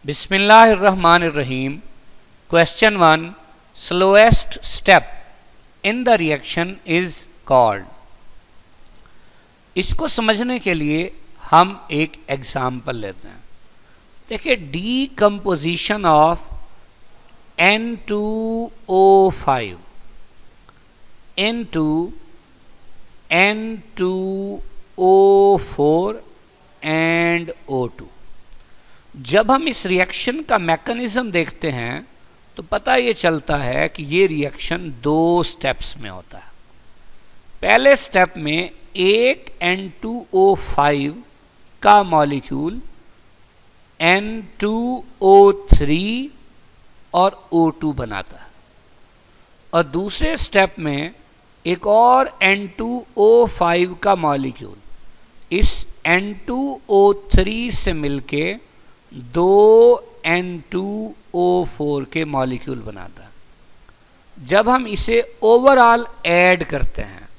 Bismillahirrahmanirrahim. Question 1. Slowest step in the reaction is called. इसको समझने के लिए हम एक एग्जाम्पल लेते हैं. देखिए, decomposition of N2O5 into N2O4 and O2. जब हम इस रिएक्शन का मैकेनिज्म देखते हैं तो पता ये चलता है कि ये रिएक्शन दो स्टेप्स में होता है. पहले स्टेप में एक N2O5 का मॉलिक्यूल N2O3 और O2 बनाता है, और दूसरे स्टेप में एक और N2O5 का मॉलिक्यूल इस N2O3 से मिलके दो N2O4 के मॉलिक्यूल बनाता है. जब हम इसे ओवरऑल ऐड करते हैं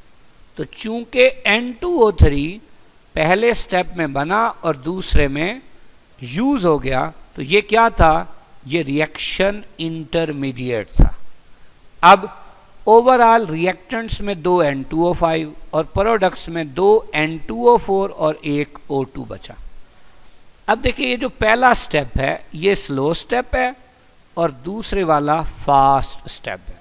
तो चूंकि N2O3 पहले स्टेप में बना और दूसरे में यूज हो गया, तो ये क्या था? ये रिएक्शन इंटरमीडिएट था. अब ओवरऑल रिएक्टेंट्स में दो N2O5 और प्रोडक्ट्स में दो N2O4 और एक O2 बचा. अब देखिए, ये जो पहला स्टेप है ये स्लो स्टेप है और दूसरे वाला फास्ट स्टेप है.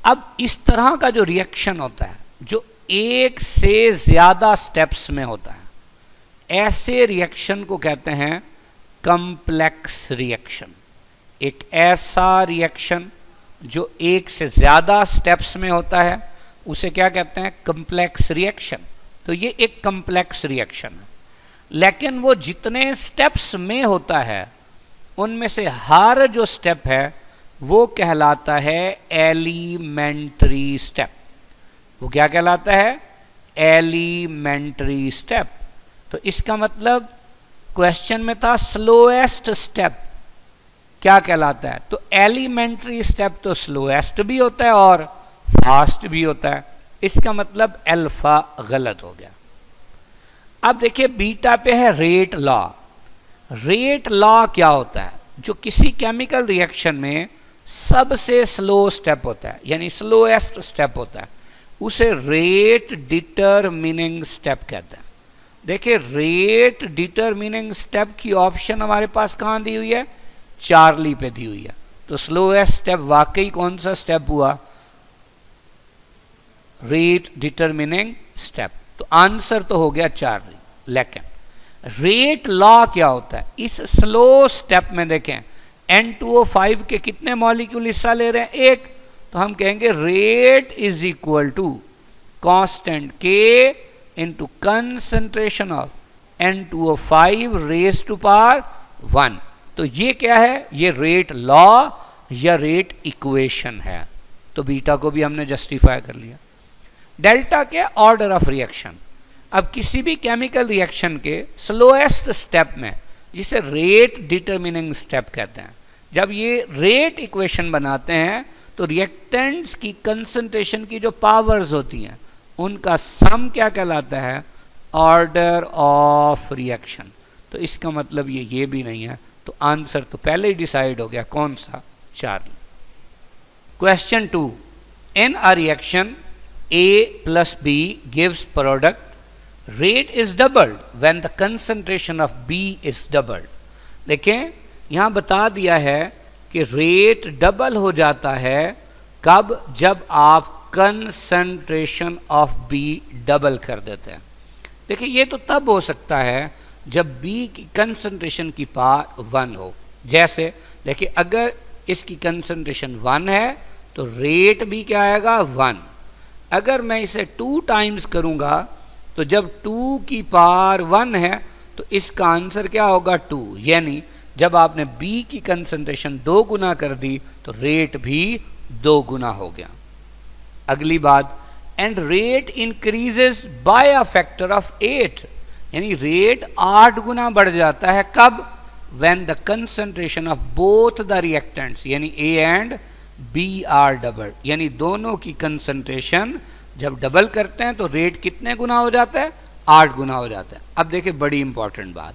अब इस तरह का जो रिएक्शन होता है जो एक से ज्यादा स्टेप्स में होता है, ऐसे रिएक्शन को कहते हैं कॉम्प्लेक्स रिएक्शन. एक ऐसा रिएक्शन जो एक से ज्यादा स्टेप्स में होता है उसे क्या कहते हैं? Complex reaction. तो ये एक कॉम्प्लेक्स रिएक्शन है, लेकिन वो जितने स्टेप्स में होता है उनमें से हर जो स्टेप है वो कहलाता है एलिमेंट्री स्टेप. वो क्या कहलाता है? Elementary step. तो इसका मतलब क्वेश्चन में था स्लोएस्ट स्टेप क्या कहलाता है, तो एलिमेंट्री स्टेप तो स्लोएस्ट भी होता है और फास्ट भी होता है. इसका मतलब अल्फा गलत हो गया. अब देखिए, बीटा पे है रेट लॉ. रेट लॉ क्या होता है? जो किसी केमिकल रिएक्शन में सबसे स्लो स्टेप होता है, यानी स्लोएस्ट स्टेप होता है, उसे रेट डिटरमिनिंग स्टेप कहते हैं. देखिए, रेट डिटरमिनिंग स्टेप की ऑप्शन हमारे पास कहां दी हुई है? चार्ली पे दी हुई है. तो स्लोएस्ट स्टेप वाकई कौन सा स्टेप हुआ? Rate determining step. तो आंसर तो हो गया चार्ली. लेकिन रेट लॉ क्या होता है? इस स्लो स्टेप में देखें N2O5 के कितने मॉलिक्यूल हिस्सा ले रहे हैं? एक. तो हम कहेंगे rate is equal to constant K into concentration of N2O5 raise to power 1. तो ये क्या है? ये रेट लॉ या रेट इक्वेशन है. तो बीटा को भी हमने जस्टिफाई कर लिया. डेल्टा के ऑर्डर ऑफ रिएक्शन. अब किसी भी केमिकल रिएक्शन के स्लोएस्ट स्टेप में, जिसे रेट डिटरमिनिंग स्टेप कहते हैं, जब ये रेट इक्वेशन बनाते हैं तो रिएक्टेंट्स की कंसंट्रेशन की जो पावर्स होती हैं उनका सम क्या कहलाता है? Order of reaction. तो इसका मतलब ये भी नहीं है. तो आंसर तो पहले ही डिसाइड हो गया. कौन सा? Charlie. Question 2. In a reaction A plus B gives product. Rate is doubled when the concentration of B is doubled. देखें, यहां बता दिया है कि रेट डबल हो जाता है कब? जब आप कंसंट्रेशन ऑफ B डबल कर देते हैं. देखिए, ये तो तब हो सकता है जब B की कंसंट्रेशन की पावर 1 हो. जैसे देखिए, अगर इसकी कंसंट्रेशन 1 है तो रेट भी क्या आएगा? 1. अगर मैं इसे 2 टाइम्स करूंगा तो जब 2 की पावर 1 है तो इसका आंसर क्या होगा? 2. यानी जब आपने B की कंसंट्रेशन 2 गुना कर दी तो रेट भी 2 गुना हो गया. अगली बात, and rate increases by a factor of 8. यानी रेट 8 गुना बढ़ जाता है. कब? when the concentration of both the reactants यानी A and B are doubled, यानी दोनों की कंसंट्रेशन जब डबल करते हैं तो रेट कितने गुना हो जाता है? 8 गुना हो जाता है. अब देखिए बड़ी इंपॉर्टेंट बात,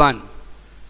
1،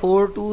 4 2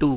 2،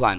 1۔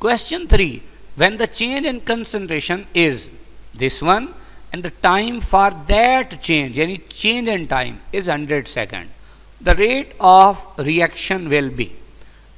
Question 3. When the change in concentration is this one and the time for that change, yani change in time is 100 seconds, the rate of reaction will be.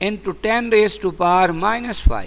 into 10 raised to power minus 5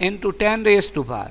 into 10 raised to power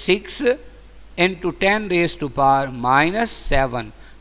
6 into 10 raised to power minus 7۔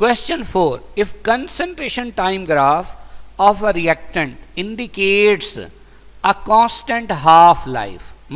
Question 4. If concentration time graph of a reactant indicates a constant half life،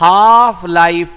half life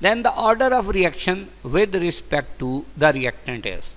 then the order of reaction with respect to the reactant is۔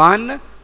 1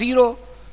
0،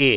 a،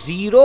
0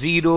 0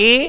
a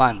1,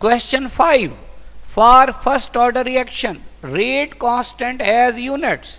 Question 5. For first order reaction, rate constant as units.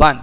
1.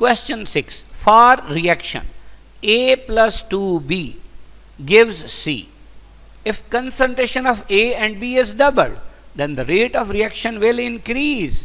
Question 6. For reaction A plus 2B gives C. If concentration of A and B is doubled, then the rate of reaction will increase.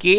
K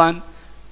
1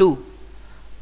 2.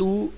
2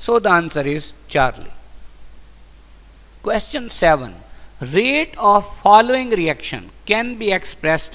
So the answer is Charlie. Question 7. Rate of following reaction can be expressed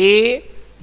A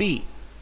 B,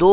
2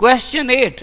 Question 8.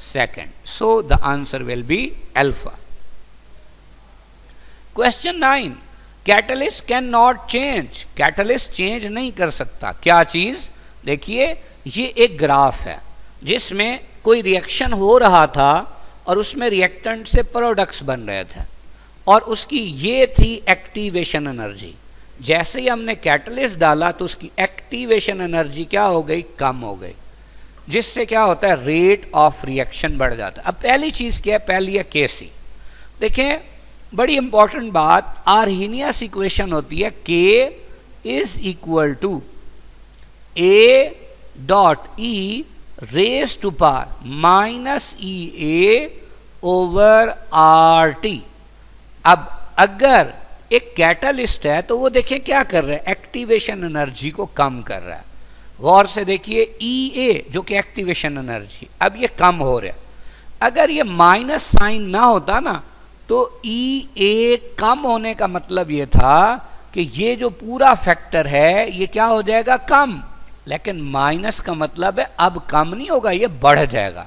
second. So the answer will be alpha. Question 9. Catalyst cannot change. Catalyst change नहीं कर सकता. क्या चीज? देखिए ये एक graph है जिसमें कोई रिएक्शन हो रहा था और उसमें रिएक्टेंट से प्रोडक्ट्स बन रहे थे और उसकी ये थी एक्टिवेशन एनर्जी. जैसे ही हमने कैटलिस्ट डाला तो उसकी एक्टिवेशन एनर्जी क्या हो गई? कम हो गई, जिससे क्या होता है? रेट ऑफ रिएक्शन बढ़ जाता है. अब पहली चीज क्या है? पहली है केसी. देखें बड़ी इंपॉर्टेंट बात, आर्हीनियस इक्वेशन होती है K is equal to A dot E raise to power minus E A over R T. अब अगर एक कैटलिस्ट है तो वो देखिए क्या कर रहा है? एक्टिवेशन एनर्जी को कम कर रहा है. गौर से देखिए ई ए जो कि एक्टिवेशन एनर्जी, अब ये कम हो रहा है. अगर ये माइनस साइन ना होता ना तो ई ए कम होने का मतलब ये था कि ये जो पूरा फैक्टर है ये क्या हो जाएगा? कम. लेकिन माइनस का मतलब है अब कम नहीं होगा, ये बढ़ जाएगा.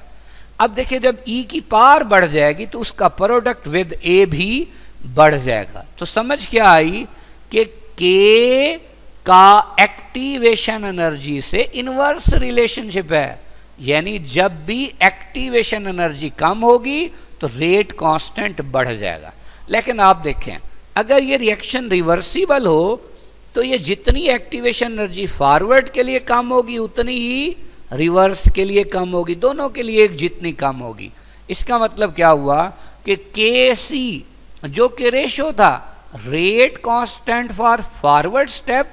अब देखिए जब ई की पावर बढ़ जाएगी तो उसका प्रोडक्ट विद ए भी बढ़ जाएगा. तो समझ क्या आई कि के का एक्टिवेशन एनर्जी से इनवर्स रिलेशनशिप है. यानी जब भी एक्टिवेशन एनर्जी कम होगी तो रेट कांस्टेंट बढ़ जाएगा. लेकिन आप देखें अगर ये रिएक्शन रिवर्सिबल हो तो ये जितनी एक्टिवेशन एनर्जी फॉरवर्ड के लिए कम होगी उतनी ही रिवर्स के लिए कम होगी, दोनों के लिए एक जितनी कम होगी. इसका मतलब क्या हुआ कि के सी जो कि रेशो था rate constant for forward step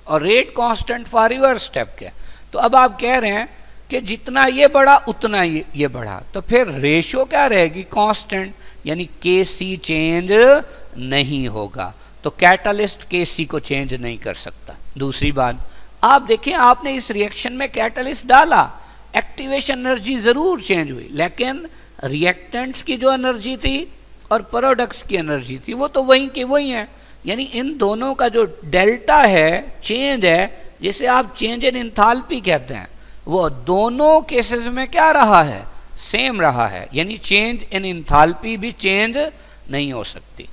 और rate constant for reverse step के. तो अब आप कह रहे हैं कि जितना ये बढ़ा उतना ये बढ़ा, तो फिर रेशो क्या रहेगी? कांस्टेंट. यानी के सी चेंज नहीं होगा. तो कैटलिस्ट के सी को चेंज नहीं कर सकता. दूसरी बात आप देखें, आपने इस रिएक्शन में कैटलिस्ट डाला, एक्टिवेशन एनर्जी जरूर चेंज हुई, लेकिन रिएक्टेंट्स की जो एनर्जी थी और प्रोडक्ट्स की एनर्जी थी वो तो वही की वही है. यानी इन दोनों का जो डेल्टा है, चेंज है, जिसे आप चेंज इन एंथैल्पी कहते हैं, वो दोनों केसेस में क्या रहा है? सेम रहा है. यानी चेंज इन एंथैल्पी भी चेंज नहीं हो सकती.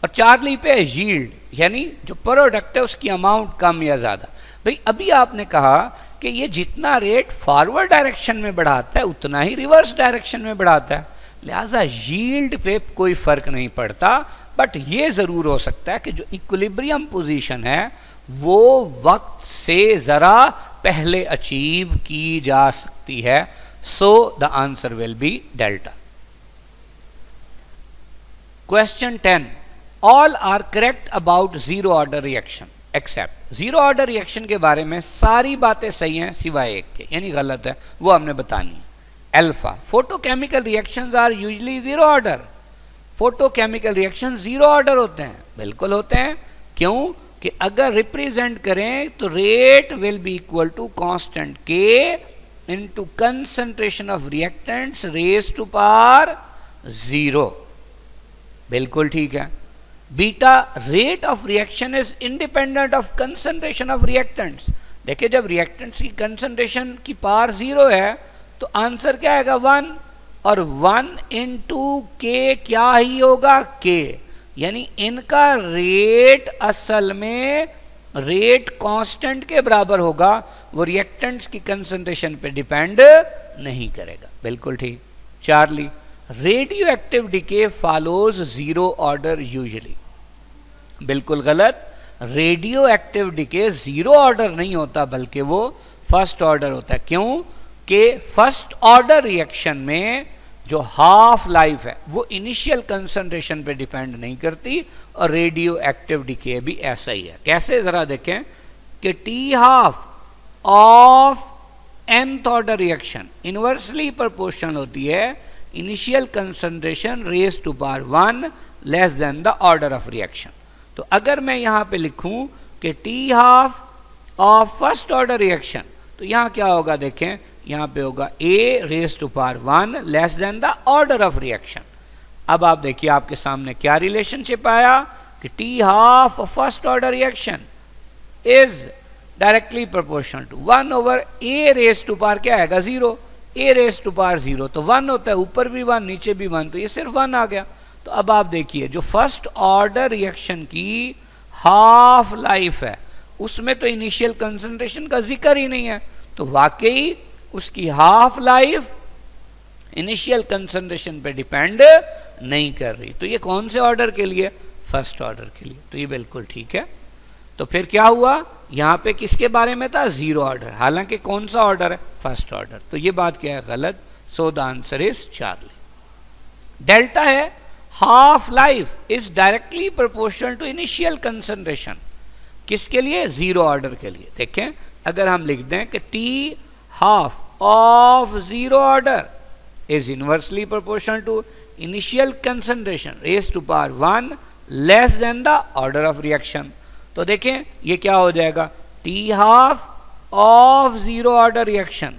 और चार्ली पे यील्ड, यानी जो प्रोडक्ट है उसकी अमाउंट कम या ज्यादा. भाई अभी आपने कहा कि ये जितना रेट फॉरवर्ड डायरेक्शन में बढ़ाता है उतना ही रिवर्स डायरेक्शन में बढ़ाता है, लिहाजा यील्ड पे कोई फर्क नहीं पड़ता. बट ये जरूर हो सकता है कि जो इक्विलिब्रियम पोजीशन है वो वक्त से जरा पहले अचीव की जा सकती है. So the answer will be delta. Question 10. All are correct about zero order reaction except. Zero order reaction के बारे में सारी बातें सही हैं सिवाय एक के, यानी गलत है, वो हमने बतानी है. Alpha. Photochemical reactions are usually zero order. Photochemical reaction zero order होते हैं. बिल्कुल होते हैं. क्यों? कि अगर रिप्रेजेंट करें तो rate will be equal to constant k into concentration of reactants raise to power 0. बिल्कुल ठीक है. Beta rate of reaction is independent of concentration of reactants. देखिए जब रिएक्टेंट्स की कंसंट्रेशन की पावर 0 है तो आंसर क्या आएगा? 1. और 1 इंटू के क्या ही होगा? के. यानी इनका रेट असल में रेट कांस्टेंट के बराबर होगा, वो रिएक्टेंट्स की कंसंट्रेशन पे डिपेंड नहीं करेगा. बिल्कुल ठीक. Charlie. Radio active decay follows zero order usually. बिल्कुल गलत. Radio active decay zero order नहीं होता बल्कि वो फर्स्ट ऑर्डर होता है. क्यों? कि फर्स्ट ऑर्डर रिएक्शन में जो हाफ लाइफ है वो इनिशियल कंसंट्रेशन पे डिपेंड नहीं करती, और रेडियो एक्टिव डिके भी ऐसा ही है. कैसे? जरा देखें कि T half of nth order reaction inversely proportional होती है initial concentration raise to power 1 less than the order of reaction. तो अगर मैं यहां पे लिखूं कि T half of first order reaction, तो यहां क्या होगा? देखें यहां पे होगा a raise to power 1 less than the order of reaction. अब आप देखिए आपके सामने क्या रिलेशनशिप आया कि T half of first order reaction is directly proportional to 1 over a raise to power क्या आएगा? 0. a रेस टू पावर 0 तो 1 होता है, ऊपर भी 1 नीचे भी 1, तो ये सिर्फ 1 आ गया। तो अब आप देखिए जो फर्स्ट ऑर्डर रिएक्शन की हाफ लाइफ है उसमें तो इनिशियल कंसंट्रेशन का जिक्र ही नहीं है, तो वाकई उसकी हाफ लाइफ इनिशियल कंसंट्रेशन पे डिपेंड नहीं कर रही। तो ये कौन से ऑर्डर के लिए? फर्स्ट ऑर्डर के लिए। तो ये बिल्कुल ठीक है। तो फिर क्या हुआ, यहां पे किसके बारे में था? जीरो ऑर्डर, हालांकि कौन सा ऑर्डर है? First order. तो ये बात क्या है? गलत। So the answer is Charlie. Delta है half life is directly proportional to initial concentration. किसके लिए? जीरो ऑर्डर के लिए। देखें अगर हम लिख दें कि T half of zero order is inversely proportional to initial concentration raised to power 1 less than the order of reaction। तो देखें ये क्या हो जाएगा? T half of zero order reaction,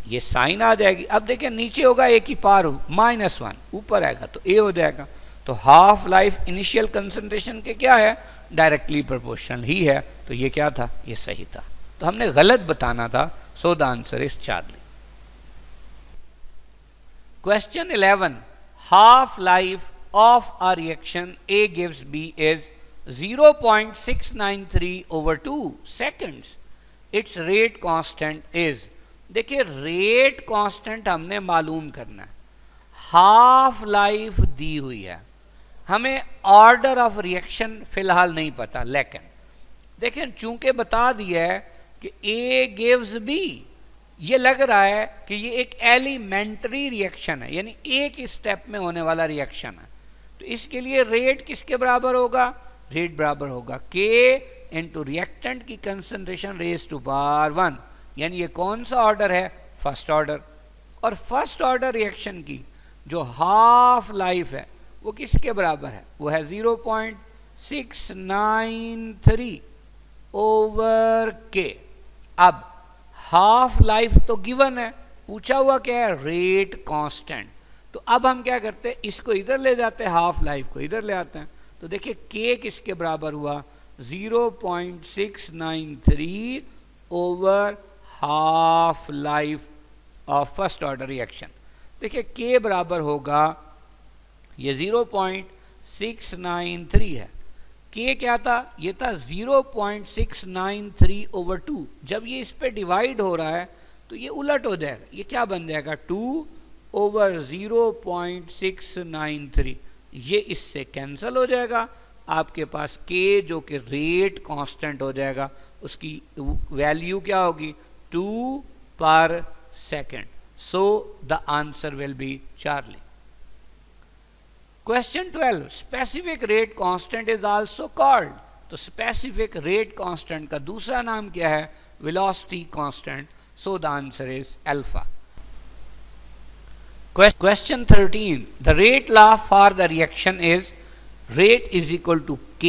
ये साइन आ जाएगी। अब देखें नीचे होगा a की पावर -1, ऊपर आएगा तो a हो जाएगा। तो हाफ लाइफ इनिशियल कंसंट्रेशन के क्या है? डायरेक्टली प्रोपोर्शनल ही है। तो ये क्या था? ये सही था। तो हमने गलत बताना था। सो the answer is Charlie. Question 11. Half life of a reaction A gives B is 0.693 over 2 seconds. Its rate constant is, देखिए रेट कांस्टेंट हमने मालूम करना है, हाफ लाइफ दी हुई है, हमें ऑर्डर ऑफ रिएक्शन फिलहाल नहीं पता, लेकिन देखिए चूंकि बता दिया है कि A gives B, ये लग रहा है कि ये एक एलिमेंट्री रिएक्शन है, यानी एक ही स्टेप में होने वाला रिएक्शन है। तो इसके लिए रेट किसके बराबर होगा? रेट बराबर होगा K इंटू रिएक्टेंट की कंसंट्रेशन रेज टू पावर 1, यानी ये कौन सा ऑर्डर है? First order. और फर्स्ट ऑर्डर रिएक्शन की जो हाफ लाइफ है वो किसके बराबर है? वो है 0.693 ओवर K। अब हाफ लाइफ तो गिवन है, पूछा हुआ क्या है? Rate constant. तो अब हम क्या करते हैं? इसको इधर ले जाते हैं, हाफ लाइफ को इधर ले आते हैं। तो देखिए K किसके बराबर हुआ? 0.693 over half life of first order reaction. देखिए K बराबर होगा, ये 0.693 है, K क्या था? ये था 0.693 ओवर 2। जब ये इस पे डिवाइड हो रहा है तो ये उलट हो जाएगा, ये क्या बन जाएगा? 2 ओवर 0.693, ये इससे कैंसिल हो जाएगा। आपके पास K जो कि रेट कांस्टेंट हो जाएगा, उसकी वैल्यू क्या होगी? 2 पर second. So the answer will B Charlie. Question 12. Specific rate constant is also called. तो specific rate constant का दूसरा नाम क्या है? Velocity constant. So the answer is alpha. Question 13. The rate law for the reaction is rate is equal to K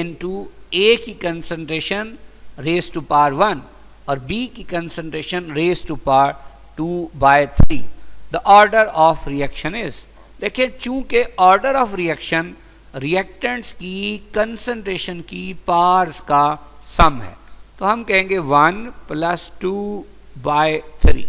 into A की concentration raised to power 1 और B की concentration raised to power 2/3. The order of reaction is, देखिए चूंकि order of reaction reactants की concentration की parse का सम है, तो हम कहेंगे 1 + 2/3।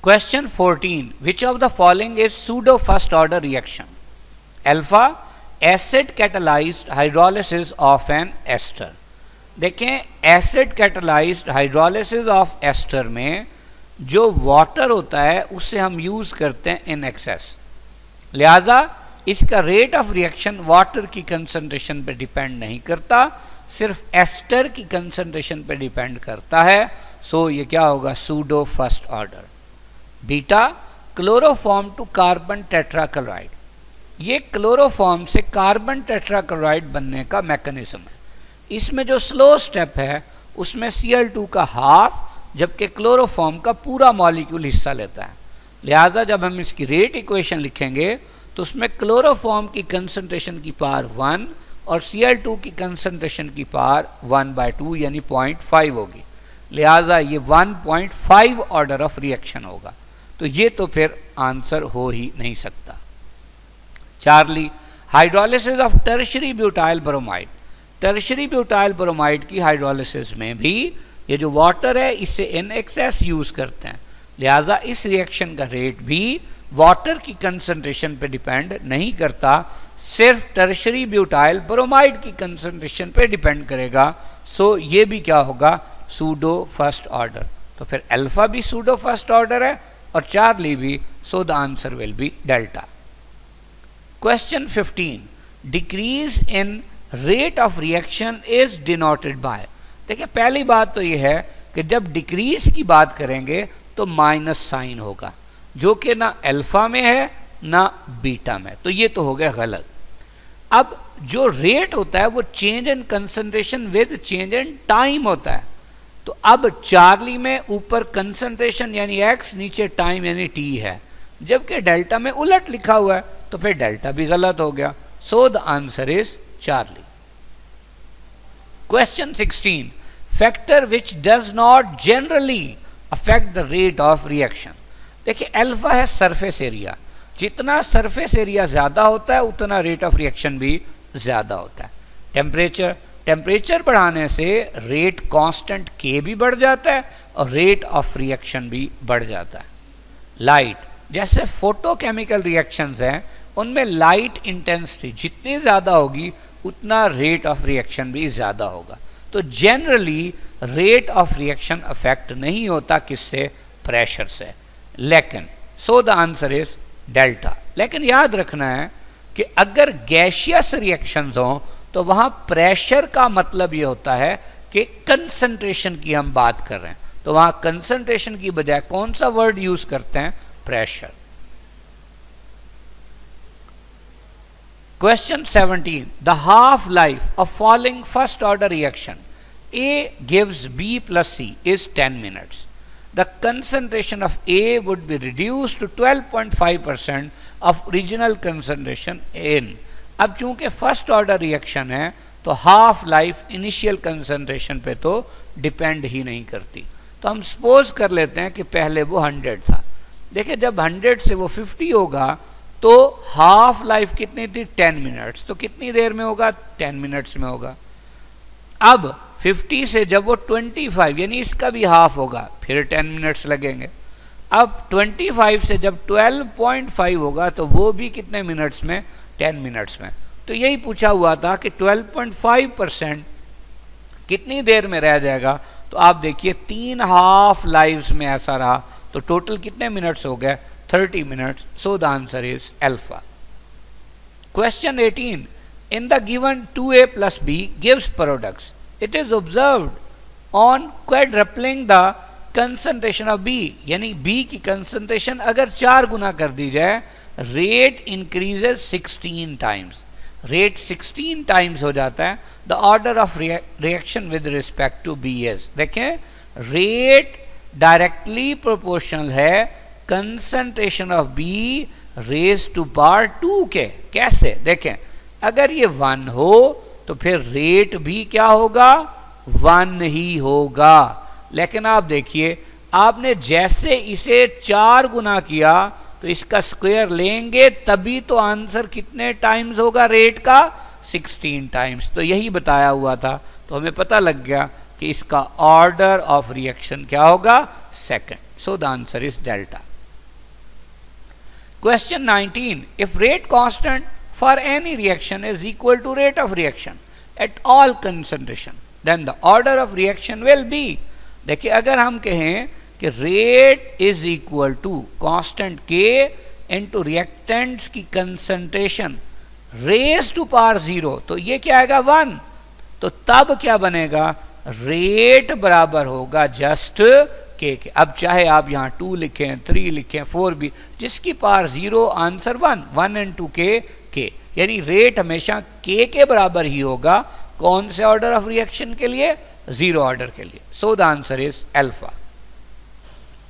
Question 14. Which of the following is pseudo first order reaction? Alpha, acid catalyzed hydrolysis of an ester। देखें acid catalysed hydrolysis of ester में जो वाटर होता है उसे हम यूज करते हैं इन एक्सेस, लिहाजा इसका रेट ऑफ रिएक्शन वाटर की कंसंट्रेशन पे डिपेंड नहीं करता, सिर्फ एस्टर की कंसंट्रेशन पे डिपेंड करता है। सो ये क्या होगा? Pseudo first order. Beta, chloroform to carbon tetrachloride, ये क्लोरोफॉर्म से कार्बन टेट्राक्लोराइड बनने का मैकेनिज्म है। इसमें जो स्लो स्टेप है उसमें Cl2 का हाफ, जबकि क्लोरोफॉर्म का पूरा मॉलिक्यूल हिस्सा लेता है। लिहाजा जब हम इसकी रेट इक्वेशन लिखेंगे तो उसमें क्लोरोफॉर्म की कंसंट्रेशन की पावर 1 और Cl2 की कंसंट्रेशन की पावर 1/2 यानी 0.5 होगी। लिहाजा ये 1.5 ऑर्डर ऑफ रिएक्शन होगा। तो ये तो फिर आंसर हो ही नहीं सकता। Charlie, hydrolysis of tertiary butyl bromide, tertiary butyl bromide की हाइड्रोलिसिस में भी ये जो वाटर है इससे इन एक्सेस यूज करते हैं, लिहाजा इस रिएक्शन का रेट भी वाटर की कंसंट्रेशन पे डिपेंड नहीं करता, सिर्फ टर्शरी ब्यूटाइल ब्रोमाइड की कंसंट्रेशन पे डिपेंड करेगा। सो ये भी क्या होगा, सूडो फर्स्ट ऑर्डर। तो फिर अल्फा भी सूडो फर्स्ट ऑर्डर है और चार्ली भी, सो the answer will be delta. Question 15, decrease in rate of reaction is denoted by. देखिए पहली बात तो ये है कि जब डिक्रीज की बात करेंगे तो माइनस साइन होगा, जो कि ना अल्फा में है ना बीटा में, तो ये तो हो गया गलत। अब जो रेट होता है वो change in concentration with change in time होता है। तो अब चार्ली में ऊपर कंसंट्रेशन यानी एक्स, नीचे टाइम यानी टी है, जबकि डेल्टा में उलट लिखा हुआ है, तो फिर डेल्टा भी गलत हो गया। सो the answer is Charlie. Question 16, factor which does not generally affect the rate of reaction. देखिए अल्फा है सरफेस एरिया, जितना सरफेस एरिया ज्यादा होता है उतना रेट ऑफ रिएक्शन भी ज्यादा होता है। टेम्परेचर, टेम्परेचर बढ़ाने से रेट कांस्टेंट के भी बढ़ जाता है और रेट ऑफ रिएक्शन भी बढ़ जाता है। लाइट, जैसे फोटोकेमिकल रिएक्शंस हैं उनमें लाइट इंटेंसिटी जितनी ज्यादा होगी उतना रेट ऑफ रिएक्शन भी ज्यादा होगा। तो generally rate of reaction affect नहीं होता किससे, प्रेशर से। लेकिन सो द आंसर इज डेल्टा। लेकिन याद रखना है कि अगर गैसियस रिएक्शंस हो तो वहां प्रेशर का मतलब ये होता है कि कंसंट्रेशन की हम बात कर रहे हैं, तो वहां कंसंट्रेशन की बजाय कौन सा वर्ड यूज करते हैं, pressure. Question 17, the half-life of following first order reaction A gives B plus C is 10 minutes. The concentration of A would be reduced to 12.5% of original concentration in. अब चूंकि first order reaction है तो half life initial concentration पे तो depend ही नहीं करती। तो हम सपोज कर लेते हैं कि पहले वो 100 था। देखिए जब 100 से वो 50 होगा तो हाफ लाइफ कितनी थी, 10 मिनट्स। तो कितनी देर में होगा, 10 मिनट्स में होगा। अब 50 से जब वो 25 यानी इसका भी हाफ होगा, फिर 10 मिनट्स लगेंगे। अब 25 से जब 12.5 होगा तो वो भी कितने मिनट्स में, 10 मिनट्स में। तो यही पूछा हुआ था कि 12.5% कितनी देर में रह जाएगा। तो आप देखिए 3 हाफ लाइव्स में ऐसा रहा, तो टोटल कितने मिनट्स हो गए, 30 minutes. So the answer is alpha. Question 18. In the given 2A plus B gives products, it is observed on quadrupling the concentration of B, यानी B की concentration अगर 4 गुना कर दी जाए, rate increases 16 times. Rate 16 times हो जाता है। The order of reaction with respect to B is, देखें rate directly proportional है concentration of B raise to power 2 के। कैसे, देखें अगर ये 1 हो तो फिर रेट भी क्या होगा, 1 ही होगा। लेकिन आप देखिए आपने जैसे इसे 4 गुना किया तो इसका स्क्वायर लेंगे तभी तो आंसर कितने टाइम्स होगा रेट का, 16 टाइम्स। तो यही बताया हुआ था, तो हमें पता लग गया कि इसका ऑर्डर ऑफ रिएक्शन क्या होगा, second. So the answer is delta. Question 19, if rate constant for any reaction is equal to rate of reaction at all concentration, then the order of reaction will be, देखिए अगर हम कहें कि rate is equal to constant K into reactants की concentration raised to power 0, तो ये क्या आएगा 1। तो तब क्या बनेगा, रेट बराबर होगा जस्ट के। अब चाहे आप यहाँ 2 लिखें, 3 लिखें, 4 भी, जिसकी पावर 0 आंसर 1 एंड 2 के, यानी रेट हमेशा के बराबर ही होगा। कौन से ऑर्डर ऑफ रिएक्शन के लिए, 0 ऑर्डर के लिए। So the answer is alpha.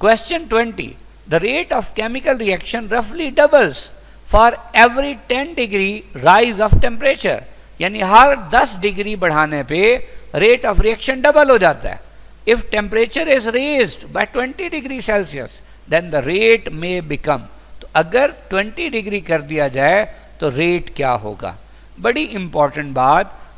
Question 20, the rate of chemical reaction रफली doubles for every 10 degree rise of temperature, यानी हर 10 डिग्री बढ़ाने पे रेट ऑफ रिएक्शन डबल हो जाता है। If temperature is raised by 20 degree Celsius, then the rate may become, तो अगर 20 डिग्री कर दिया जाए तो रेट क्या होगा। बड़ी इंपॉर्टेंट बात,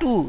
2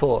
4،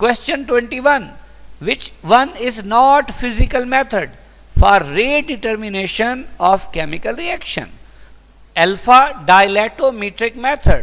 Question 21. Which one is not physical method for rate determination of chemical reaction? Alpha dialectometric method.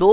2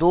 2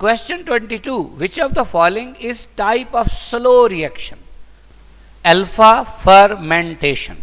Question 22. Which of the following is type of slow reaction? Alpha fermentation.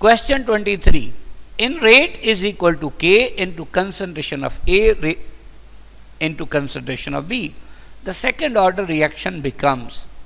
Question 23. In rate is equal to K into concentration of A into concentration of B. The second order reaction becomes.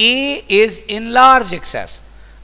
A is in large excess.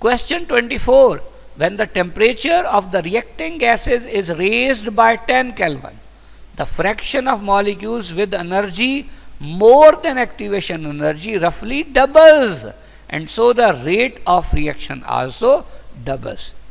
Question 24. When the temperature of the reacting gases is raised by 10 Kelvin, the fraction of molecules with energy more than activation energy roughly doubles, and so the rate of reaction also doubles.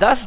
10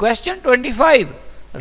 Question 25.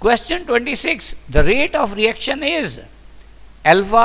Question 26. The rate of reaction is alpha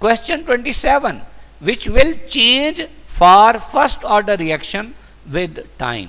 Question 27, which will change for first order reaction with time.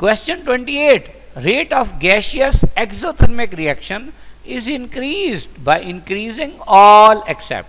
Question 28, rate of gaseous exothermic reaction is increased by increasing all except,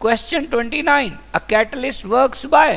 Question 29, a catalyst works by,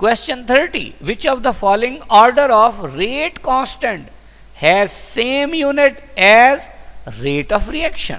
Question 30, which of the following order of rate constant has same unit as rate of reaction.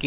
K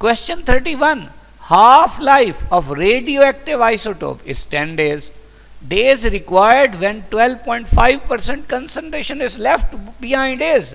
Question 31, half life of radioactive isotope is 10 days. Days required when 12.5% concentration is left behind is,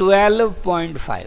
12.5.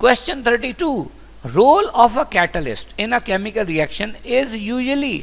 Question 32, role of a catalyst in a chemical reaction is usually,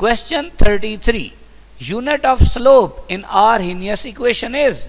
Question 33, unit of slope in Arrhenius equation is,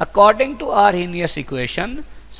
according to Arrhenius equation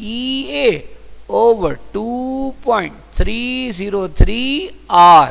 EA over 2.303 R.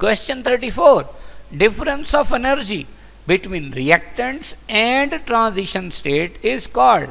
Question 34, difference of energy between reactants and transition state is called,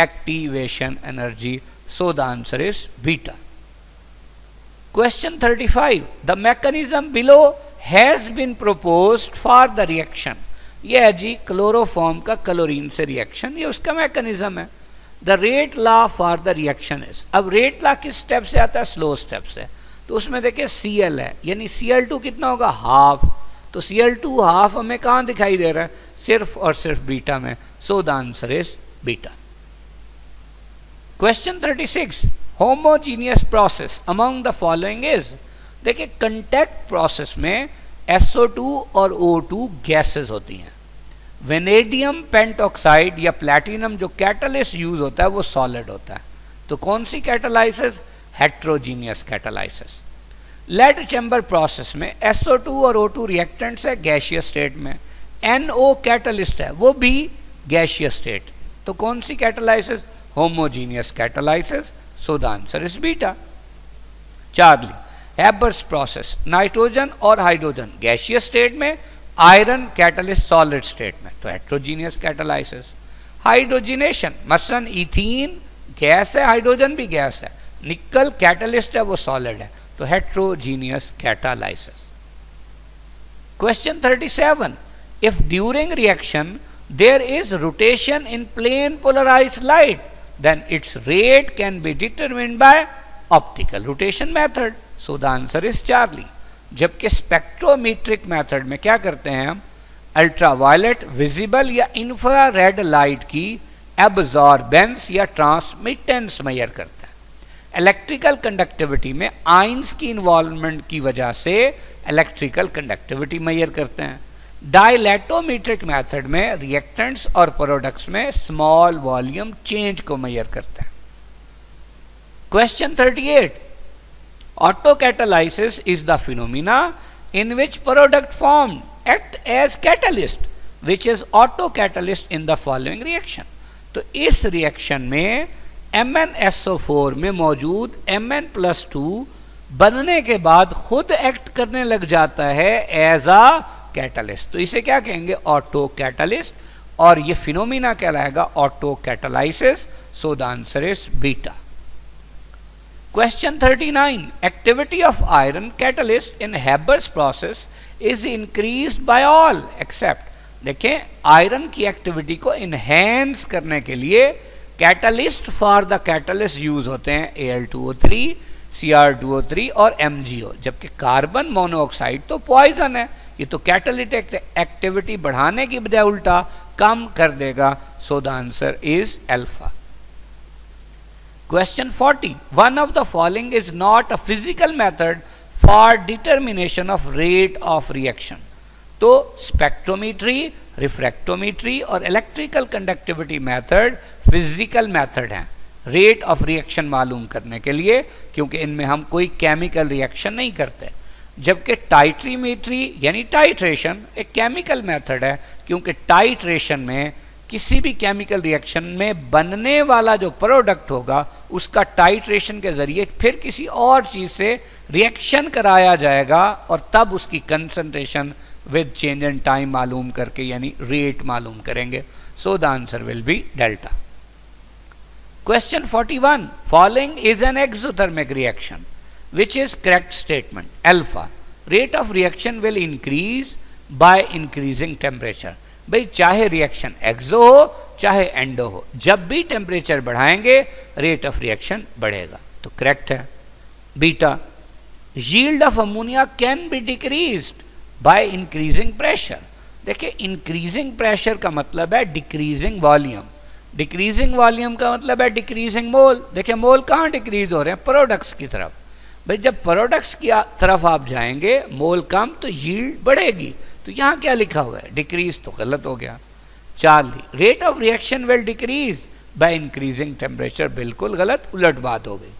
activation energy. So the answer is beta. Question 35. The mechanism below has been proposed for the reaction. ये है जी chloroform का chlorine से reaction, ये उसका mechanism है. The rate law for the reaction is, अब rate law किस step से आता है? स्लो स्टेप से. तो उसमें देखिए Cl है, यानी Cl2 कितना होगा? हाफ. तो Cl2 हाफ हमें कहाँ दिखाई दे रहा है? सिर्फ और सिर्फ बीटा में. So the answer is beta. Question 36. Homogeneous process among the following is. देखिए कंटैक्ट प्रोसेस में SO2 और O2 गैसेस होती हैं. वेनेडियम पेंटॉक्साइड या प्लैटिनम जो कैटलिस्ट यूज होता है वो सॉलिड होता है. तो कौन सी catalysis? Heterogeneous catalysis. Lead chamber process में SO2 और O2 रिएक्टेंट्स है गैसियस स्टेट में. NO कैटलिस्ट है, वो भी गैसियस स्टेट. तो कौन सी catalysis? Homogeneous catalysis. So the answer is beta. Charlie. Haber's process, nitrogen और हाइड्रोजन गैसियस स्टेट में, आयरन कैटलिस्ट सॉलिड स्टेट में. तो हेट्रोजीनियस कैटालाइसिस. हाइड्रोजिनेशन, मसलन इथीन गैस है, हाइड्रोजन भी गैस है, निकल कैटलिस्ट है, वो सॉलिड है. तो heterogeneous catalysis. Question 37. If during reaction there is rotation in plane polarised light, then its rate can be determined by optical rotation method. So the answer is Charlie. जबकि स्पेक्ट्रोमीट्रिक method में क्या करते हैं हम? अल्ट्रावायलेट, विजिबल या infrared light की absorbance या transmittance measure करते हैं. इलेक्ट्रिकल कंडक्टिविटी में आयंस की इन्वॉल्वमेंट की वजह से इलेक्ट्रिकल कंडक्टिविटी मेजर करते हैं. डायलेटोमीट्रिक मेथड में रिएक्टेंट्स और प्रोडक्ट्स में स्मॉल वॉल्यूम चेंज को मेजर करते हैं. Question 38. Autocatalysis is the phenomena in which product form act as catalyst which is autocatalyst in the following reaction. तो इस रिएक्शन में MnSO4 में मौजूद Mn+2 बनने के बाद खुद एक्ट करने लग जाता है एज अ कैटलिस्ट. तो इसे क्या कहेंगे? Auto catalyst. और ये फिनोमिना कहलाएगा auto catalysis. So the answer is beta. Question 39. Activity of iron catalyst in Haber's process is increased by all except. देखें आयरन की एक्टिविटी को इनहेंस करने के लिए catalyst for the catalyst use होते हैं Al2O3, Cr2O3 और MgO. जबकि कार्बन मोनोऑक्साइड तो पॉइजन है, ये तो कैटालिटिक एक्टिविटी बढ़ाने की बजाय उल्टा कम कर देगा. सो the answer is alpha. Question 40. One of the following is not a physical method for determination of rate of reaction. तो स्पेक्ट्रोमीट्री, रिफ्रैक्टोमीट्री और electrical conductivity method physical method हैं रेट ऑफ रिएक्शन मालूम करने के लिए, क्योंकि इनमें हम कोई केमिकल रिएक्शन नहीं करते. जबकि टाइट्रीमेट्री यानी टाइट्रेशन एक केमिकल मेथड है, क्योंकि टाइट्रेशन में किसी भी केमिकल रिएक्शन में बनने वाला जो प्रोडक्ट होगा उसका टाइट्रेशन के जरिए फिर किसी और चीज से रिएक्शन कराया जाएगा और तब उसकी concentration with change in time मालूम करके यानी रेट मालूम करेंगे. सो the answer will be delta. Question 41. Following is an exothermic reaction which is correct statement. Alpha, rate of reaction will increase by increasing temperature. भाई चाहे रिएक्शन एक्सो हो चाहे endo हो, जब भी टेम्परेचर बढ़ाएंगे रेट ऑफ रिएक्शन बढ़ेगा. तो करेक्ट है. Beta. Yield of ammonia can be decreased by increasing pressure. देखिए इंक्रीजिंग प्रेशर का मतलब है डिक्रीजिंग वॉल्यूम. डिक्रीजिंग वॉल्यूम का मतलब है डिक्रीजिंग मोल. देखिए मोल कहाँ डिक्रीज हो रहे हैं? प्रोडक्ट्स की तरफ. भाई जब प्रोडक्ट्स की तरफ आप जाएंगे मोल कम तो यील्ड बढ़ेगी. तो यहाँ क्या लिखा हुआ है? डिक्रीज. तो गलत हो गया. Charlie. Rate of reaction will decrease by increasing temperature. बिल्कुल गलत, उलट बात हो गई.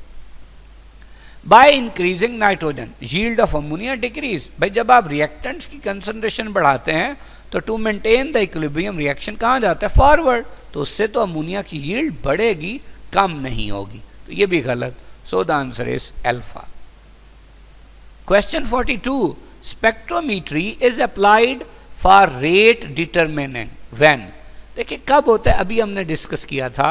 By increasing nitrogen yield of ammonia decrease. भाई जब आप रिएक्टेंट्स की कंसंट्रेशन बढ़ाते हैं तो to maintain the equilibrium reaction कहाँ जाता है? फॉरवर्ड. तो उससे तो अमोनिया की यील्ड बढ़ेगी, कम नहीं होगी. तो ये भी गलत. So the answer is alpha. Question 42. Spectrometry is applied for rate determining when. देखिए कब होता है? अभी हमने डिस्कस किया था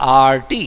RT.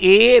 A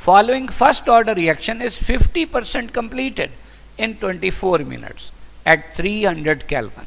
following first order reaction is 50% completed in 24 minutes at 300 Kelvin.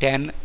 10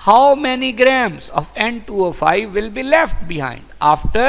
How many grams of N2O5 will be left behind after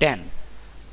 10,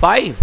5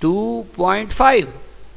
2.5,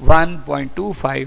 1.25.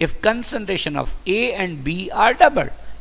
if concentration of A and B are doubled,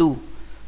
2.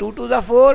2 to the 4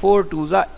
4 to the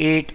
8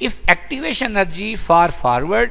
if activation energy for forward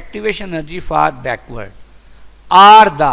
activation energy for backward are the,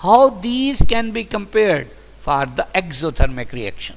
how these can be compared for the exothermic reaction.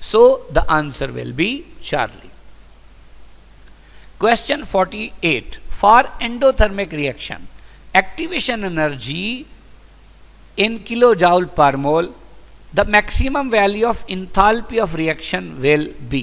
So the answer will be Charlie. Question 48, for endothermic reaction activation energy in kilojoule per mole, the maximum value of enthalpy of reaction will be.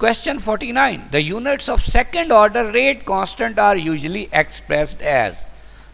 Question 49. The units of second order rate constant are usually expressed as.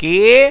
K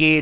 K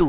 2.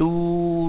2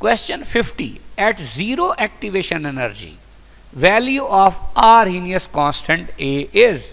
Question 50. At zero activation energy value of Arrhenius constant A is.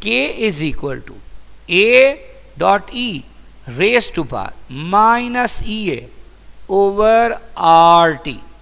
K is equal to A dot E raised to power minus EA over RT.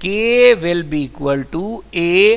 K will be equal to A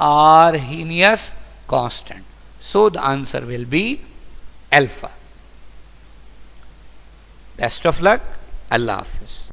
Arrhenius constant. So the answer will be alpha. Best of luck. Allah Hafiz.